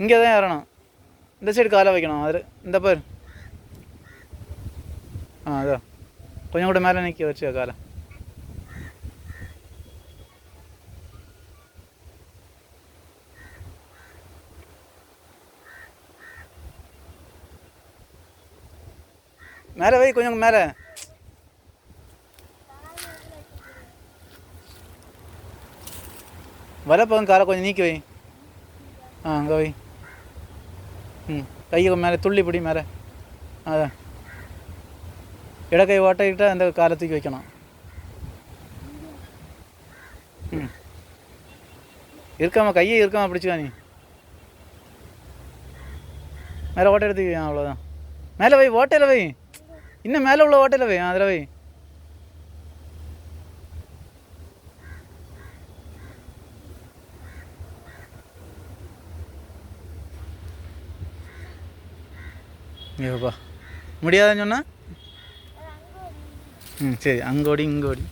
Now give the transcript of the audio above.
இங்கே தான் ஏறணும். இந்த சைடு காலை வைக்கணும். அது இந்த பேர் அதான் கொஞ்சம் கூட மேலே நிற்க வச்சு காலை. மேலே வை, கொஞ்சம் மேலே. வலப்பக்கம் காலை கொஞ்சம் நீக்கி வை. அங்கே வை. கையை மேலே துள்ளி பிடி மேலே. அதான் இடக்கை ஓட்டைக்கிட்ட அந்த காலை தூக்கி வைக்கணும். இருக்காம கையை இருக்காம பிடிச்சிக்கா நீ. மேலே ஓட்டை எடுத்து அவ்வளோதான். மேலே வை, ஓட்டையில் வை. இன்னும் மேலே உள்ள ஓட்டையில் வை. அதில் வை. ஐயோப்பா முடியாதுன்னு சொன்னா சரி, அங்கோடி இங்கோடி.